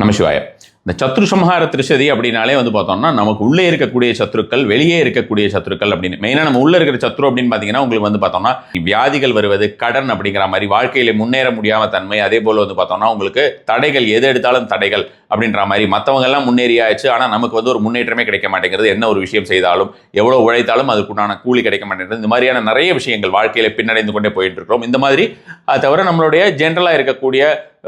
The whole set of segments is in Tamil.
நமசிவாய. இந்த சத்ரு சம்ஹார திரிசதி அப்படின்னாலே வந்து பார்த்தோம்னா நமக்கு உள்ளே இருக்கக்கூடிய சத்ருக்கள், வெளியே இருக்கக்கூடிய சத்ருக்கள் அப்படின்னு. மெயினாக நம்ம உள்ளே இருக்கிற சத்ரு அப்படின்னு பார்த்தீங்கன்னா உங்களுக்கு வந்து பார்த்தோம்னா வியாதிகள் வருவது, கடன் அப்படிங்கிற மாதிரி, வாழ்க்கையில முன்னேற முடியாம தன்மை, அதே போல் வந்து பார்த்தோம்னா உங்களுக்கு தடைகள், எது எடுத்தாலும் தடைகள் அப்படின்ற மாதிரி. மற்றவங்க எல்லாம் முன்னேறியாச்சு, ஆனால் நமக்கு வந்து ஒரு முன்னேற்றமே கிடைக்க மாட்டேங்கிறது. என்ன ஒரு விஷயம் செய்தாலும், எவ்வளோ உழைத்தாலும் அதுக்குண்டான கூலி கிடைக்க மாட்டேங்கிறது. இந்த மாதிரியான நிறைய விஷயங்கள் வாழ்க்கையில பின்னடைந்து கொண்டே போயிட்டு இருக்கிறோம். இந்த மாதிரி அது தவிர நம்மளுடைய ஜென்ரலாக இருக்கக்கூடிய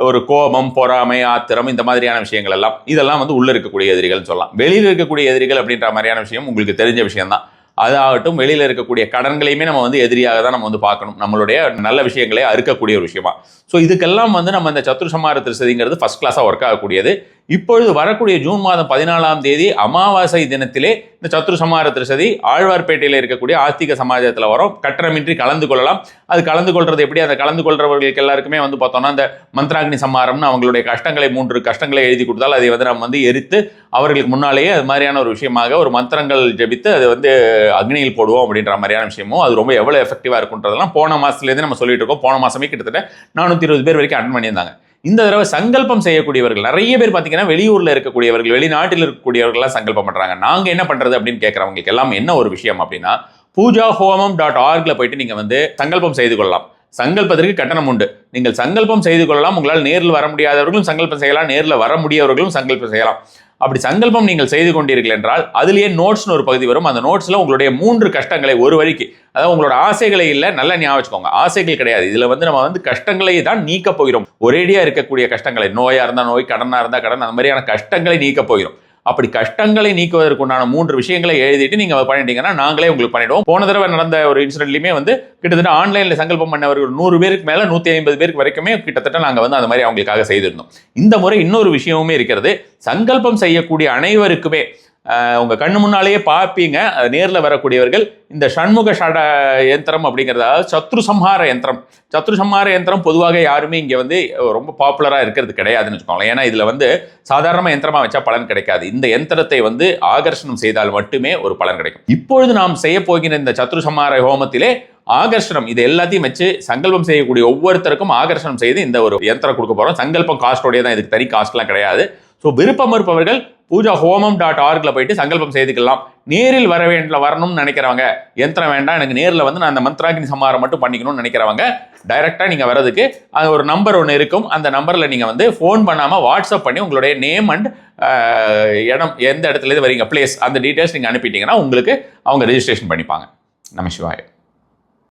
ஒரு கோபம், பொறாமை, ஆத்திரம், இந்த மாதிரியான விஷயங்கள் எல்லாம், இதெல்லாம் வந்து உள்ள இருக்கக்கூடிய எதிரிகள் சொல்லலாம். வெளியில் இருக்கக்கூடிய எதிரிகள் அப்படின்ற மாதிரியான விஷயம் உங்களுக்கு தெரிஞ்ச விஷயம் தான். அதாகட்டும், வெளியில் இருக்கக்கூடிய கடன்களையுமே நம்ம வந்து எதிரியாக தான் நம்ம வந்து பார்க்கணும், நம்மளுடைய நல்ல விஷயங்களை அறுக்கக்கூடிய ஒரு விஷயமா. ஸோ இதுக்கெல்லாம் வந்து நம்ம இந்த சத்ரு சம்ஹார திரிசதிங்கிறது ஃபர்ஸ்ட் கிளாஸாக ஒர்க் ஆகக்கூடியது. இப்பொழுது வரக்கூடிய ஜூன் மாதம் 14ஆம் தேதி அமாவாசை தினத்திலே இந்த சத்ரு சம்ஹார திரிசதி ஆழ்வார்பேட்டையில் இருக்கக்கூடிய ஆஸ்திக சமாஜத்தில் வரும். கட்டணமின்றி கலந்து கொள்ளலாம். அது கலந்து கொள்றது எப்படி? அந்த கலந்து கொள்றவர்களுக்கு எல்லாருக்குமே வந்து பார்த்தோம்னா இந்த மந்த்ராக்னி சம்ஹாரம்னு அவங்களுடைய கஷ்டங்களை 3 கஷ்டங்களை எழுதி கொடுத்தால் அதை வந்து நம்ம வந்து எரித்து அவர்களுக்கு முன்னாலேயே அது மாதிரியான ஒரு விஷயமாக ஒரு மந்திரங்கள் ஜபித்து அதை வந்து அக்னியில் போடுவோம் அப்படின்ற மாதிரியான விஷயமும் அது ரொம்ப எவ்வளோ எஃபெக்டிவாக இருக்குன்றதெல்லாம் போன மாதத்துலேருந்து நம்ம சொல்லிட்டு இருக்கோம். போன மாதமே கிட்டத்தட்ட 420 பேர் வரைக்கும் அட்டன் பண்ணியிருந்தாங்க. இந்த தடவை சங்கல்பம் செய்யக்கூடியவர்கள் நிறைய பேர் பார்த்தீங்கன்னா வெளியூரில் இருக்கக்கூடியவர்கள், வெளிநாட்டில் இருக்கக்கூடியவர்கள்லாம் சங்கல்பம் பண்ணுறாங்க. நாங்கள் என்ன பண்ணுறது அப்படின்னு கேட்குறவங்களுக்கு எல்லாம் என்ன ஒரு விஷயம் அப்படின்னா, poojahovam.org போயிட்டு நீங்கள் வந்து சங்கல்பம் செய்து கொள்ளலாம். சங்கல்பத்திற்கு கட்டணம் உண்டு. நீங்கள் சங்கல்பம் செய்து கொள்ளலாம். உங்களால் நேரில் வர முடியாதவர்களும் சங்கல்பம் செய்யலாம், நேரில் வர முடியவர்களும் சங்கல்பம் செய்யலாம். அப்படி சங்கல்பம் நீங்கள் செய்து கொண்டீர்கள் என்றால் அதிலேயே நோட்ஸ்னு ஒரு பகுதி வரும். அந்த நோட்ஸில் உங்களுடைய 3 கஷ்டங்களை ஒரு வழிக்கு, அதாவது உங்களோட ஆசைகளை இல்லை, நல்லா ஞாபகம் வச்சுக்கோங்க, ஆசைகள் கிடையாது. இதில் வந்து நம்ம வந்து கஷ்டங்களை தான் நீக்க போகிறோம். ஒரேடியாக இருக்கக்கூடிய கஷ்டங்களை, நோயாக இருந்தால் நோய், கடனாக இருந்தால் கடன், அந்த மாதிரியான கஷ்டங்களை நீக்க போகிறோம். அப்படி கஷ்டங்களை நீக்குவதற்குண்டான 3 விஷயங்களை எழுதிட்டு நீங்கள் பண்ணிட்டீங்கன்னா நாங்களே உங்களுக்கு பண்ணிடுவோம். போன தடவை நடந்த ஒரு இன்சிடென்ட்லையுமே வந்து கிட்டத்தட்ட ஆன்லைனில் சங்கல்பம் பண்ணவர்கள் 100 பேருக்கு மேலே 150 பேருக்கு வரைக்குமே கிட்டத்தட்ட நாங்கள் வந்து அந்த மாதிரி அவங்களுக்காக செய்திருந்தோம். இந்த முறை இன்னொரு விஷயமுமே இருக்கிறது. சங்கல்பம் செய்யக்கூடிய அனைவருக்குமே உங்கள் கண்ணு முன்னாலேயே பார்ப்பீங்க, நேரில் வரக்கூடியவர்கள் இந்த ஷண்முக யந்திரம் அப்படிங்கிறது, அதாவது சத்ரு சம்ஹார யந்திரம். சத்ரு சம்ஹார யந்திரம் பொதுவாக யாருமே இங்கே வந்து ரொம்ப பாப்புலராக இருக்கிறது கிடையாதுன்னு வச்சுக்கோங்களேன். ஏன்னா இதில் வந்து சாதாரண யந்திரமாக வச்சா பலன் கிடைக்காது. இந்த யந்திரத்தை வந்து ஆகர்ஷணம் செய்தால் மட்டுமே ஒரு பலன் கிடைக்கும். இப்பொழுது நாம் செய்ய போகிற இந்த சத்ரு சம்ஹார ஹோமத்திலே ஆகர்ஷணம், இது எல்லாத்தையும் வச்சு சங்கல்பம் செய்யக்கூடிய ஒவ்வொருத்தருக்கும் ஆகர்ஷணம் செய்து இந்த ஒரு யந்திரம் கொடுக்க போகிறோம். சங்கல்பம் காஸ்டோடைய தான், இதுக்கு தனி காஸ்ட்லாம் கிடையாது. ஸோ விருப்பம் இருப்பவர்கள் poojahovam.org போயிட்டு சங்கல்பம் செய்துக்கலாம். நேரில் வரணும்னு நினைக்கிறவங்க, யந்திரம் வேண்டாம், எனக்கு நேரில் வந்து நான் அந்த மந்த்ராக்னி சம்ஹாரம் மட்டும் பண்ணிக்கணும்னு நினைக்கிறவங்க டைரெக்டாக நீங்கள் வர்றதுக்கு அது ஒரு நம்பர் ஒன்று இருக்கும். அந்த நம்பரில் நீங்கள் வந்து ஃபோன் பண்ணாமல் வாட்ஸ்அப் பண்ணி உங்களுடைய நேம் அண்ட் இடம், எந்த இடத்துலேருந்து வரீங்க, பிளேஸ், அந்த டீட்டெயில்ஸ் நீங்கள் அனுப்பிட்டீங்கன்னா உங்களுக்கு அவங்க ரெஜிஸ்ட்ரேஷன் பண்ணிப்பாங்க. நமசிவாய.